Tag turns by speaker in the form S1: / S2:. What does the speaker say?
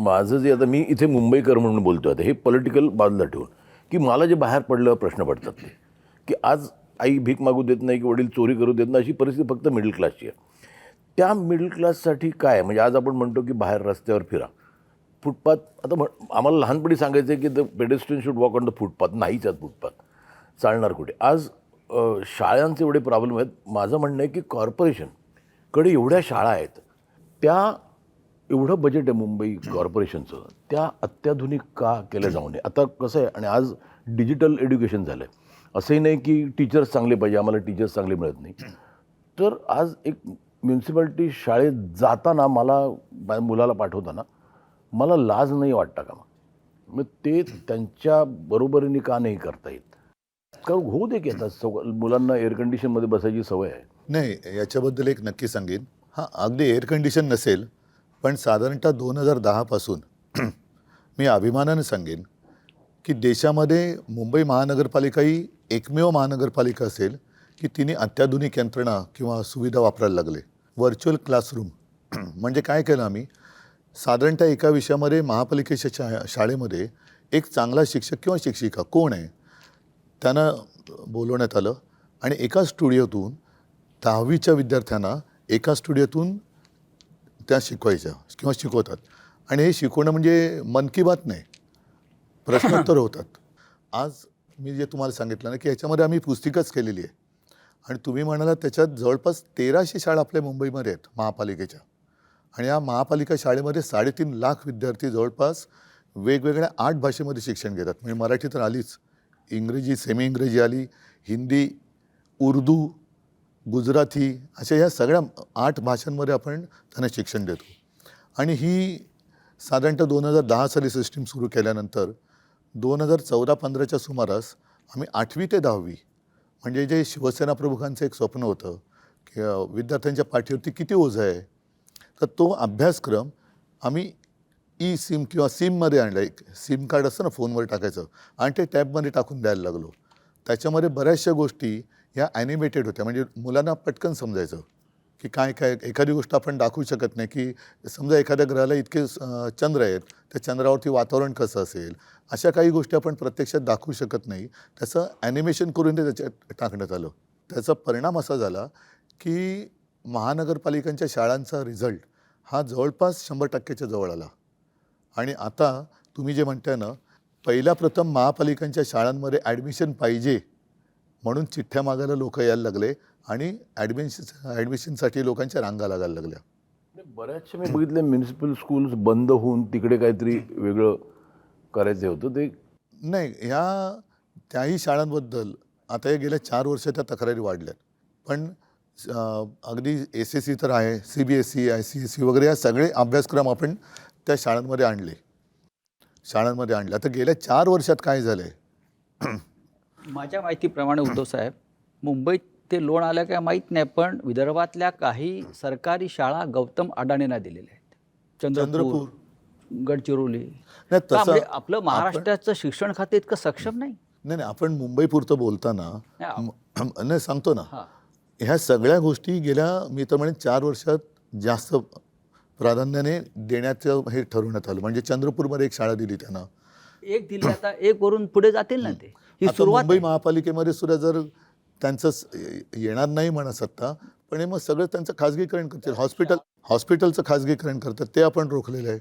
S1: माझं जे आता मी इथे मुंबईकर म्हणून बोलतो आता हे पॉलिटिकल बाजूला ठेवून की मला जे बाहेर पडल्यावर प्रश्न पडतात ते की आज आई भीक मागू देत नाही की वडील चोरी करू देत नाही अशी परिस्थिती फक्त मिडल क्लासची आहे. त्या मिडल क्लाससाठी काय म्हणजे आज आपण म्हणतो की बाहेर रस्त्यावर फिरा फुटपाथ आता आम्हाला लहानपणी सांगायचं आहे की the pedestrian should walk on the footpath नाहीच आहेत फुटपाथ चालणार कुठे. आज शाळांचे एवढे प्रॉब्लेम आहेत. माझं म्हणणं आहे की कॉर्पोरेशनकडे एवढ्या शाळा आहेत त्या एवढं बजेट आहे मुंबई कॉर्पोरेशनचं त्या अत्याधुनिक का केलं जाऊ नये. आता कसं आहे आणि आज डिजिटल एज्युकेशन झालं आहे असंही नाही की टीचर्स चांगले पाहिजे आम्हाला टीचर्स चांगले मिळत नाही. तर आज एक म्युन्सिपॅलिटी शाळेत जाताना मला मुलाला पाठवताना मला लाज नाही वाटता का मग ते त्यांच्या बरोबरीने का नाही करता येत का होऊ दे की आता मुलांना एअर कंडिशनमध्ये बसायची सवय आहे.
S2: नाही याच्याबद्दल एक नक्की सांगेन. हां अगदी एअर कंडिशन नसेल पण साधारणतः 2010 पासून मी अभिमानाने सांगेन की देशामध्ये मुंबई महानगरपालिका ही एकमेव महानगरपालिका असेल की तिने अत्याधुनिक यंत्रणा किंवा सुविधा वापरायला लागले. व्हर्च्युअल क्लासरूम म्हणजे काय केलं आम्ही साधारणतः एका विषयामध्ये महापालिकेच्या शाळेमध्ये एक चांगला शिक्षक किंवा शिक्षिका कोण आहे त्यांना बोलवण्यात आलं आणि एका स्टुडिओतून 10वीच्या विद्यार्थ्यांना एका स्टुडिओतून त्या शिकवायच्या किंवा शिकवतात. आणि हे शिकवणं म्हणजे मन की बात नाही प्रश्नोत्तर होतात. आज मी जे तुम्हाला सांगितलं ना की याच्यामध्ये आम्ही पुस्तिकाच केलेली आहे आणि तुम्ही म्हणाला त्याच्यात जवळपास 1300 शाळा आपल्या मुंबईमध्ये आहेत महापालिकेच्या आणि या महापालिका शाळेमध्ये 3.5 लाख विद्यार्थी जवळपास वेगवेगळ्या 8 भाषेमध्ये शिक्षण घेतात. म्हणजे मराठी तर आलीच, इंग्रजी सेमी इंग्रजी आली, हिंदी, उर्दू, गुजराती अशा ह्या सगळ्या 8 भाषांमध्ये आपण त्यांना शिक्षण देतो. आणि ही साधारणतः 2010 साली सिस्टीम सुरू केल्यानंतर 2014-15च्या सुमारास आम्ही 8वी ते 10वी म्हणजे जे शिवसेना प्रमुखांचं एक स्वप्न होतं की विद्यार्थ्यांच्या पाठीवरती किती ओझं आहे तर तो अभ्यासक्रम आम्ही ई सिम किंवा सिममध्ये आणला. एक सिम कार्ड असतं ना फोनवर टाकायचं आणि ते टॅबमध्ये टाकून द्यायला लागलो. त्याच्यामध्ये बऱ्याचशा गोष्टी ह्या ॲनिमेटेड होत्या म्हणजे मुलांना पटकन समजायचं की काय काय एखादी गोष्ट आपण दाखवू शकत नाही की समजा एखाद्या ग्रहाला इतके चंद्र आहेत त्या चंद्रावरती वातावरण कसं असेल अशा काही गोष्टी आपण प्रत्यक्षात दाखवू शकत नाही. त्याचं ॲनिमेशन करून ते त्याच्यात टाकण्यात आलं. त्याचा परिणाम असा झाला की महानगरपालिकांच्या शाळांचा रिझल्ट हा जवळपास 100%च्या जवळ आला. आणि आता तुम्ही जे म्हणताय ना पहिल्या प्रथम महापालिकांच्या शाळांमध्ये ॲडमिशन पाहिजे म्हणून चिठ्ठ्या मागायला लोक यायला लागले आणि ॲडमिशनसाठी लोकांच्या रांगा लागायला लागल्या.
S1: बऱ्याचशा मी बघितले म्युन्सिपल स्कूल्स बंद होऊन तिकडे काहीतरी वेगळं करायचं होतं ते
S2: नाही. ह्या त्याही शाळांबद्दल आता हे गेल्या 4 वर्ष त्या तक्रारी वाढल्यात. पण अगदी SSC तर आहे, CBSE ICSE वगैरे या सगळे अभ्यासक्रम आपण त्या शाळांमध्ये आणले. आता गेल्या 4 वर्षात काय झालं आहे
S3: माझ्या माहितीप्रमाणे उद्धव साहेब मुंबईत ते लोन आलं काय माहीत नाही पण विदर्भातल्या काही सरकारी शाळा गौतम अडाणींना दिलेल्या आहेत. चंद्रपूर, गडचिरोली. म्हणजे आपलं महाराष्ट्राचं शिक्षण खाते इतकं सक्षम नाही.
S2: नाही आपण मुंबईपुरतं बोलताना नाही सांगतो ना ह्या सगळ्या गोष्टी गेल्या मी तर म्हणेन 4 वर्षात जास्त प्राधान्याने देण्याचं हे ठरवण्यात आलं. म्हणजे चंद्रपूरमध्ये एक शाळा दिली त्यांना
S3: एक दिली आता एक वरून पुढे जातील ना ते. ही सुरुवात
S2: मुंबई महापालिकेमध्ये सुद्धा जर त्यांचं येणार नाही म्हणा सत्ता पण मग सगळं त्यांचं खाजगीकरण करतील. हॉस्पिटलचं खाजगीकरण करतात ते आपण रोखलेलं आहे.